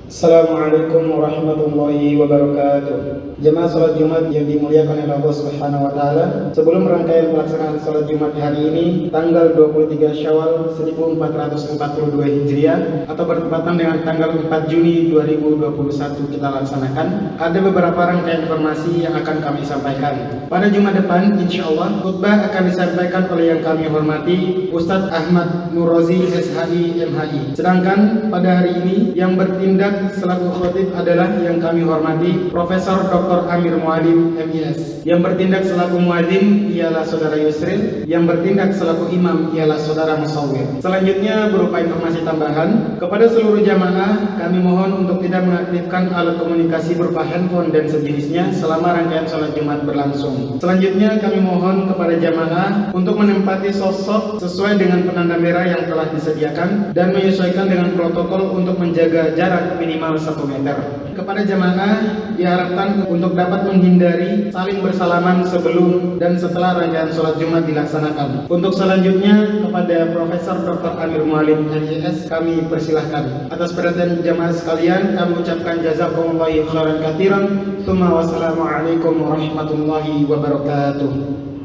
Assalamualaikum warahmatullahi wabarakatuh. Jemaah salat Jumat yang dimuliakan oleh Allah Subhanahu wa taala. Sebelum rangkaian pelaksanaan salat Jumat hari ini, tanggal 23 Syawal 1442 Hijriah atau bertepatan dengan tanggal 4 Juni 2021 kita laksanakan, ada beberapa rangkaian informasi yang akan kami sampaikan. Pada Jumat depan, insyaallah khutbah akan disampaikan oleh yang kami hormati Ustadz Ahmad Nurozi SHI MHI. Sedangkan pada hari ini yang bertindak selaku khotib adalah yang kami hormati Profesor Dr. Amir Mualim MIS. Yang bertindak selaku muadzin ialah Saudara Yusril, yang bertindak selaku imam ialah Saudara Musawwir. Selanjutnya berupa informasi tambahan kepada seluruh jamaah, kami mohon untuk tidak mengaktifkan alat komunikasi berupa handphone dan sejenisnya selama rangkaian sholat Jumat berlangsung. Selanjutnya kami mohon kepada jamaah untuk menempati sosok sesuai dengan penanda merah yang telah disediakan dan menyesuaikan dengan protokol untuk menjaga jarak minimal 1 meter. Kepada jamaah diharapkan untuk dapat menghindari saling bersalaman sebelum dan setelah rangkaian sholat Jumat dilaksanakan. Untuk selanjutnya kepada Profesor Dr. Amir Mualim MIS kami persilahkan. Atas perhatian jamaah sekalian kami ucapkan jazakumullahu khairan katsiran. Tsumma wassalamualaikum warahmatullahi wabarakatuh.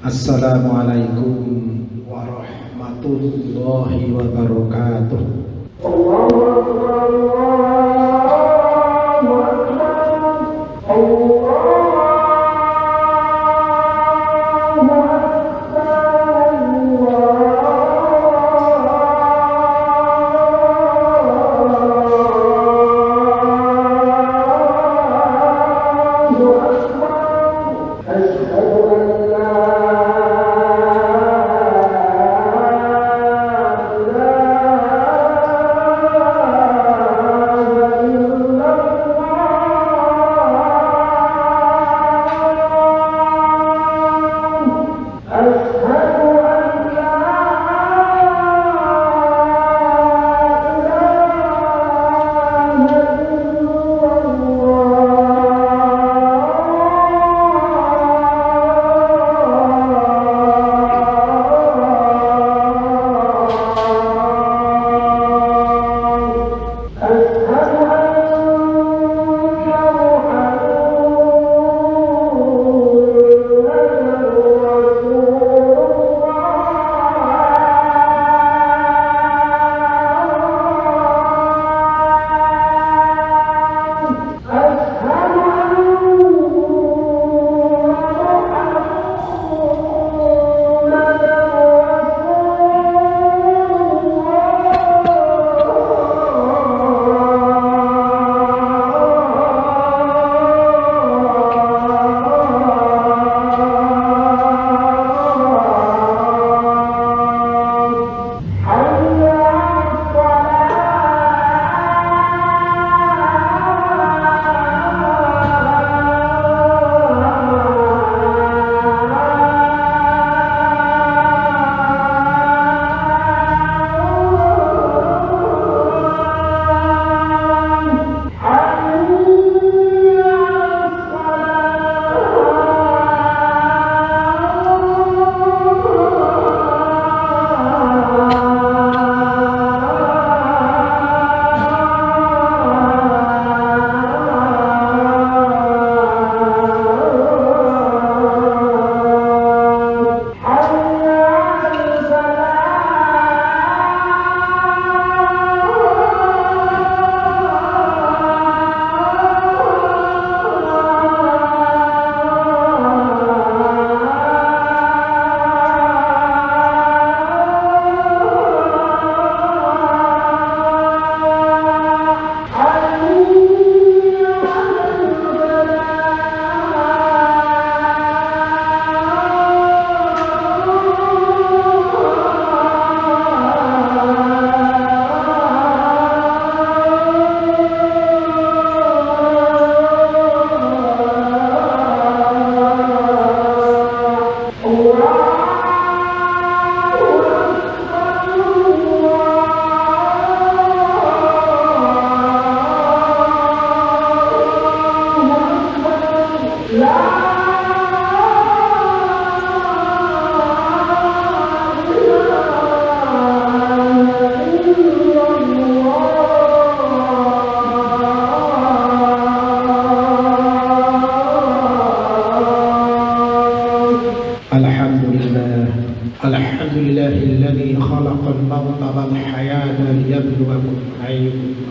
Assalamualaikum warahmatullahi wabarakatuh. Allahu Akbar, Allahu Akbar, Allahu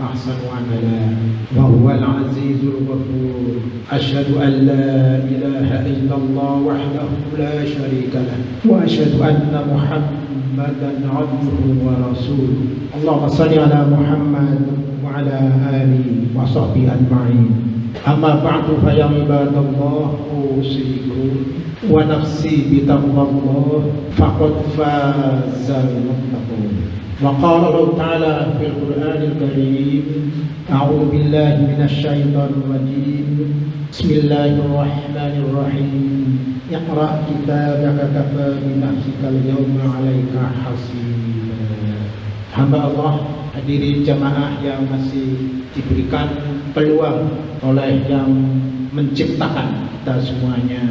أحسن عملا وهو العزيز الغفور أشهد أن لا إله إلا الله وحده لا شريك له وأشهد أن محمدا عبده ورسوله اللهم صل على محمد وعلى آله وصحبه أجمعين أما بعد فيا عباد الله أوصيكم ونفسي بتقوى الله فقد فاز المتقون وقال الله تعالى في القرآن الكريم أعوذ بالله من الشيطان الرجيم بسم الله الرحمن الرحيم اقرأ كتابك كفى بنفسك اليوم عليك حسيبا. Hamba Allah, hadirin jamaah yang masih diberikan peluang oleh yang menciptakan kita semuanya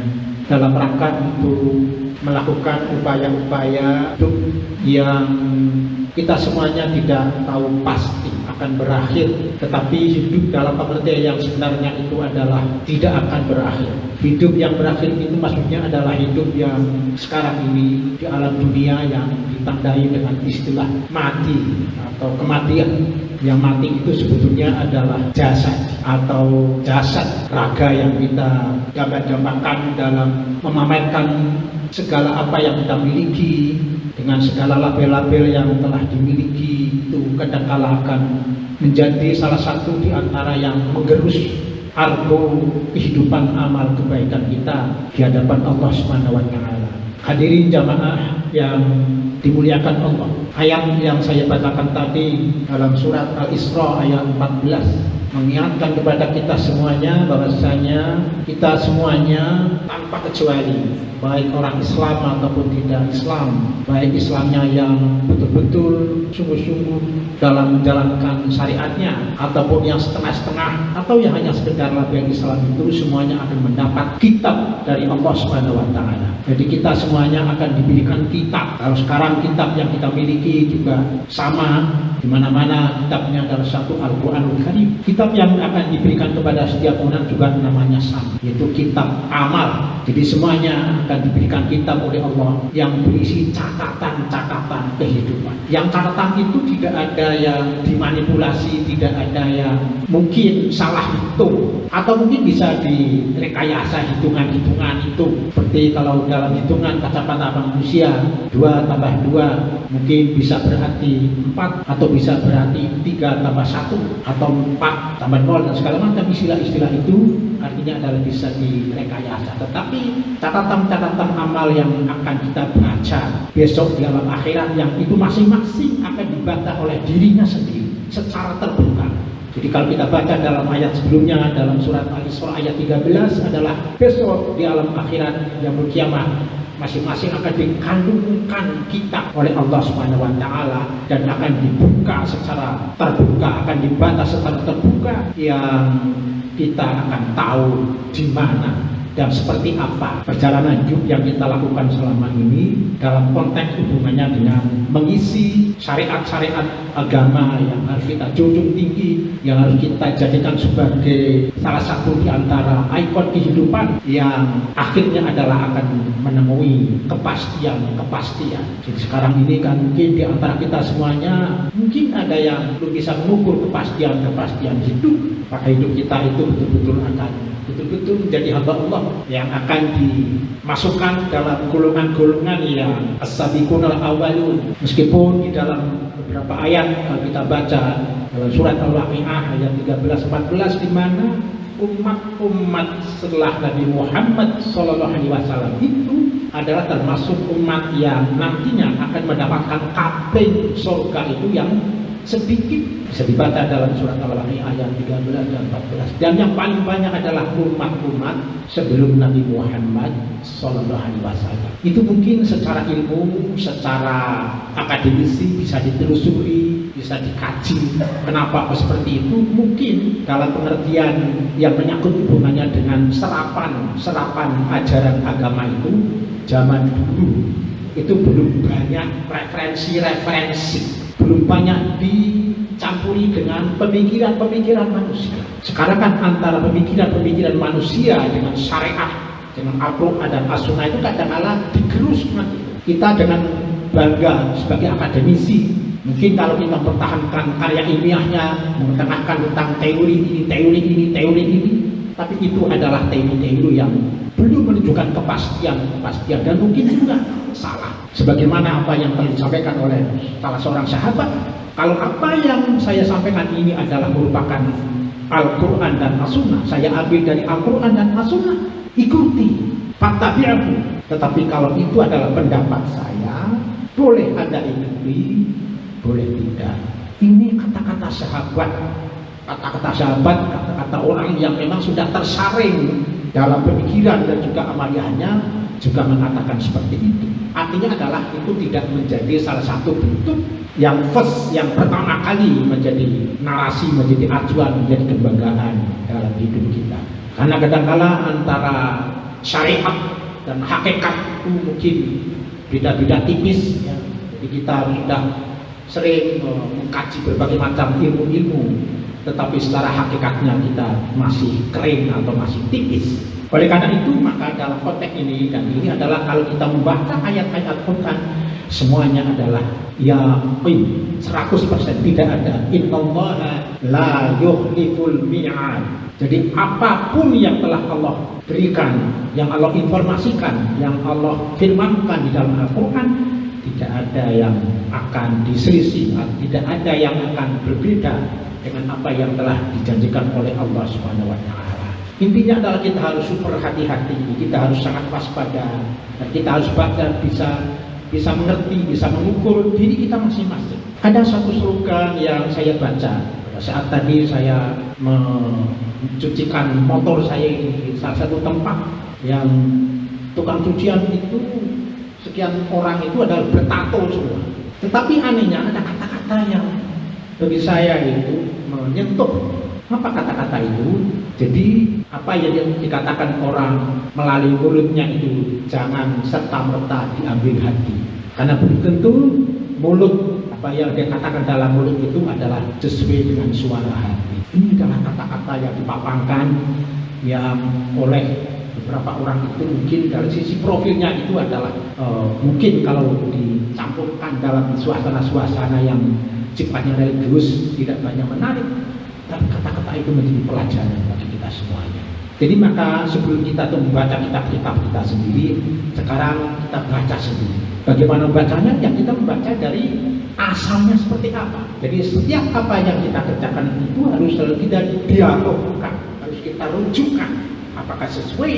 dalam rangka untuk melakukan upaya-upaya hidup yang kita semuanya tidak tahu pasti akan berakhir, tetapi hidup dalam pengertian yang sebenarnya itu adalah tidak akan berakhir. Hidup yang berakhir itu maksudnya adalah hidup yang sekarang ini di alam dunia yang ditandai dengan istilah mati atau kematian. Yang mati itu sebetulnya adalah jasad atau jasad raga yang kita gambar-gambarkan dalam memamerkan segala apa yang kita miliki dengan segala label-label yang telah dimiliki itu kadangkala akan menjadi salah satu di antara yang menggerus argo kehidupan amal kebaikan kita di hadapan Allah Subhanahu wa taala. Hadirin jamaah yang dimuliakan Allah. Ayat yang saya bacakan tadi dalam surat Al-Isra ayat 14 mengingatkan kepada kita semuanya bahwasanya kita semuanya tanpa kecuali, baik orang Islam ataupun tidak Islam, baik Islamnya yang betul-betul sungguh-sungguh dalam menjalankan syariatnya ataupun yang setengah-setengah atau yang hanya sekedar label Islam, itu semuanya akan mendapat kitab dari Allah Subhanahu wa taala. Jadi kita semuanya akan diberikan kitab. Kalau sekarang kitab yang kita miliki juga sama, di mana-mana kitabnya adalah satu Al-Qur'anul Karim. Kitab yang akan diberikan kepada setiap orang juga namanya sama, yaitu kitab amal. Jadi semuanya akan diberikan kitab oleh Allah yang berisi catatan-catatan kehidupan. Yang catatan itu tidak ada yang dimanipulasi, tidak ada yang mungkin salah hitung, atau mungkin bisa direkayasa hitungan-hitungan itu. Seperti kalau dalam hitungan kacamata manusia 2 tambah 2 mungkin bisa berarti 4, atau bisa berarti 3 tambah 1, atau 4 tambah 0, dan segala macam istilah-istilah itu artinya adalah bisa direkayasa. Tetapi catatan-catatan amal yang akan kita baca besok di alam akhirat, yang itu masing-masing akan dibaca oleh dirinya sendiri secara terbuka. Jadi kalau kita baca dalam ayat sebelumnya dalam surat Al-Isra ayat 13 adalah besok di alam akhirat yang berkiamat masing-masing akan dikandungkan kitab oleh Allah Subhanahu wa taala dan akan dibuka secara terbuka, akan dibaca secara terbuka, yang kita akan tahu di mana dan seperti apa perjalanan hidup yang kita lakukan selama ini dalam konteks hubungannya dengan mengisi syariat-syariat agama yang harus kita junjung tinggi, yang harus kita jadikan sebagai salah satu di antara ikon kehidupan yang akhirnya adalah akan menemui kepastian. Jadi sekarang ini kan mungkin di antara kita semuanya mungkin ada yang belum bisa mengukur kepastian hidup, maka hidup kita itu betul-betul menjadi hamba Allah yang akan dimasukkan dalam golongan-golongan yang as-sabiqunal awwalun. Meskipun di dalam beberapa ayat kalau kita baca dalam surat Al-Waqiah ayat 13-14 di mana umat-umat setelah Nabi Muhammad SAW itu adalah termasuk umat yang nantinya akan mendapatkan kaping surga itu yang sedikit, bisa dibaca dalam surat Al-Waqiah ayat 13 dan 14. Dan yang paling banyak adalah umat-umat sebelum Nabi Muhammad SAW. Itu mungkin secara ilmu, secara akademisi bisa ditelusuri, bisa dikaji. Kenapa seperti itu? Mungkin dalam pengertian yang menyangkut hubungannya dengan serapan ajaran agama itu zaman dulu itu belum banyak referensi, belum banyak dicampuri dengan pemikiran manusia. Sekarang kan antara pemikiran manusia dengan syariat, dengan Al-Quran dan As-Sunnah itu kadang-kala digerus. Kita dengan bangga sebagai akademisi Mungkin kalau kita pertahankan karya ilmiahnya, mengetengahkan tentang teori ini, tapi itu adalah teori-teori yang belum menunjukkan kepastian, dan mungkin juga salah. Sebagaimana apa yang telah disampaikan oleh salah seorang sahabat, kalau apa yang saya sampaikan ini adalah merupakan Al-Quran dan As-Sunnah, saya ambil dari Al-Quran dan As-Sunnah, ikuti, fattabi'u. Tetapi kalau itu adalah pendapat saya, boleh Anda ikuti, boleh tidak. Ini kata-kata sahabat, kata-kata orang yang memang sudah tersaring dalam pemikiran dan juga amaliyahnya, juga mengatakan seperti itu. Artinya adalah itu tidak menjadi salah satu bentuk yang first, yang pertama kali menjadi narasi, menjadi acuan, menjadi kebanggaan dalam hidup kita. Karena kadang-kala antara syariat dan hakikat itu mungkin beda-beda tipis ya. Jadi kita sudah sering mengkaji berbagai macam ilmu-ilmu, tetapi secara hakikatnya kita masih kering atau masih tipis. Oleh karena itu, maka dalam konteks ini, dan ini adalah kalau kita membaca ayat-ayat Quran, semuanya adalah yaqin, 100% tidak ada innallaha la yukhliful mi'ad. Jadi apapun yang telah Allah berikan, yang Allah informasikan, yang Allah firmankan di dalam Al-Quran, tidak ada yang akan diselisih, tidak ada yang akan berbeda dengan apa yang telah dijanjikan oleh Allah Subhanahu wa Ta'ala. Intinya adalah kita harus super hati-hati, kita harus sangat waspada, dan kita harus baca, bisa mengerti, bisa mengukur diri kita masing-masing. Ada satu slogan yang saya baca pada saat tadi saya mencucikan motor saya di salah satu tempat yang tukang cucian itu sekian orang itu adalah bertato semua. Tetapi anehnya ada kata-kata yang bagi saya itu menyentuh. Apa kata-kata itu? Jadi apa yang dikatakan orang melalui mulutnya itu jangan serta-merta diambil hati. Karena belum tentu mulut, apa yang dia katakan dalam mulut itu adalah sesuai dengan suara hati. Ini adalah kata-kata yang dipaparkan yang oleh beberapa orang itu mungkin dari sisi profilnya itu adalah mungkin kalau dicampurkan dalam suasana-suasana yang sifatnya religius tidak banyak menarik, tapi kata-kata itu menjadi pelajaran bagi kita semuanya. Jadi maka sebelum kita tuh membaca kitab-kitab kita sendiri, sekarang kita baca sendiri. Bagaimana membacanya? Ya kita membaca dari asalnya seperti apa. Jadi setiap apa yang kita kerjakan itu harus selalu kita dialogkan, harus kita rujukkan. Apakah sesuai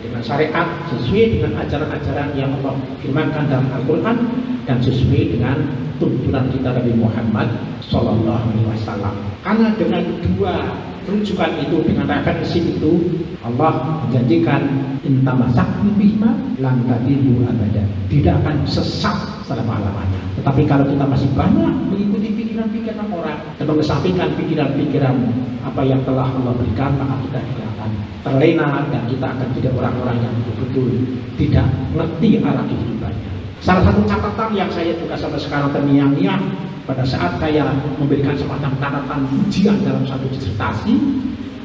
dengan syariat, sesuai dengan ajaran-ajaran yang Allah firmankan dalam Al-Quran, dan sesuai dengan tuntunan kita Nabi Muhammad SAW. Karena dengan dua rujukan itu, dengan referensi itu, Allah menjanjikan intamasaktum bihima lan tadillu abada, tidak akan sesat selama-lamanya. Tetapi kalau kita masih banyak mengikuti pikiran-pikiran orang dan mengesampingkan pikiran-pikiran apa yang telah Allah berikan, maka kita juga akan terlena dan kita akan jadi orang-orang yang betul-betul tidak mengerti arah kehidupannya. Salah satu catatan yang saya juga sampai sekarang terngiang-ngiang pada saat saya memberikan semacam catatan ujian dalam satu disertasi,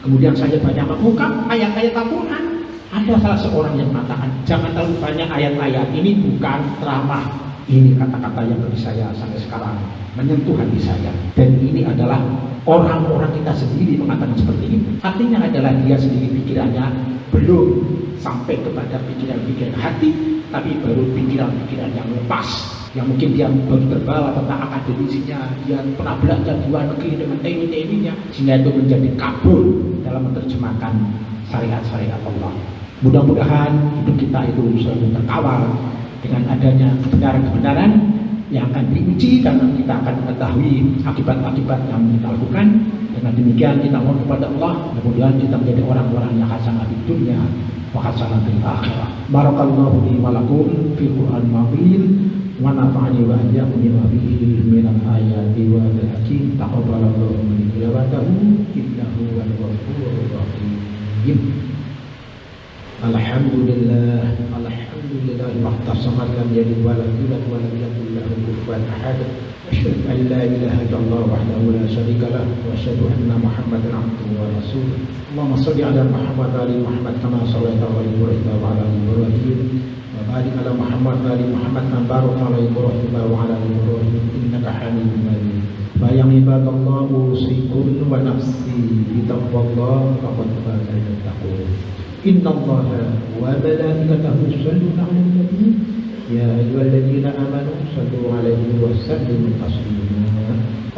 kemudian saya banyak mengungkap ayat-ayat Al-Quran. Ada salah seorang yang mengatakan, jangan terlalu banyak ayat-ayat, ini bukan ceramah. Ini kata-kata yang bagi saya sampai sekarang menyentuh hati saya. Dan ini adalah orang-orang kita sendiri mengatakan seperti ini. Artinya adalah dia sendiri pikirannya belum sampai kepada pikiran-pikiran hati, tapi baru pikiran-pikiran yang lepas, yang mungkin dia baru terbawa tentang akademisinya, dia pernah belajar di luar negeri dengan teori-teorinya, sehingga itu menjadi kabur dalam menerjemahkan syariat-syariat Allah. Mudah-mudahan hidup kita itu selalu terkawal dengan adanya kebenaran-kebenaran yang akan diuji, dan kita akan mengetahui akibat-akibat yang kita lakukan. Dengan demikian kita mohon kepada Allah, mudah-mudahan kita menjadi orang-orang yang hasanah di dunia wa hasanah fil akhirah. Barakallahu li wa lakum fil Qur'an mabin wa nafa'ani wa iyyakum bima fihi minal ayati wa al-hakim. Taqabbalallahu minna wa minkum innahu wal ghafurur rahim. Alhamdulillah mahtasaman lam yalid wa lam yulad wa lam yakul lahu kufuwan ahad. Asyhadu an la ilaha illallah wahdahu la syarika lah wa asyhadu anna Muhammadan abduhu wa rasuluh. Allahumma shalli ala Muhammad wa ali Muhammad kama shallaita ala Ibrahim wa ala ali Ibrahim وبارك على محمد وآل محمد كما باركت على إبراهيم وعلى آل إبراهيم إنك حميد مجيد. فيا عباد الله أوصيكم ونفسي بتقوى الله فقد فاز المتقون. إن الله وملائكته يصلون على النبي يا أيها الذين آمنوا صلوا عليه وسلموا تسليما.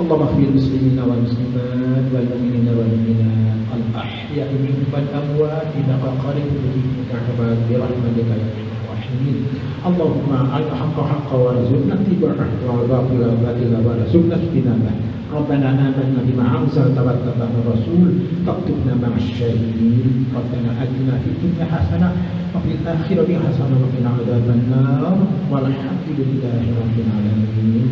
اللهم اغفر للمسلمين والمسلمات والمؤمنين والمؤمنات الأحياء منهم والأموات إنك قريب مجيب الدعوات برحمتك يا أرحم الراحمين. اللهم أرنا الحق حقا وارزقنا اتباعه والباطل باطلا وارزقنا اجتنابه. ربنا آمنا بما أنزلت واتبعنا الرسول فاكتبنا مع الشاهدين. ربنا آتنا في الدنيا حسنة وفي الآخرة حسنة وقنا عذاب النار والحمد لله رب العالمين.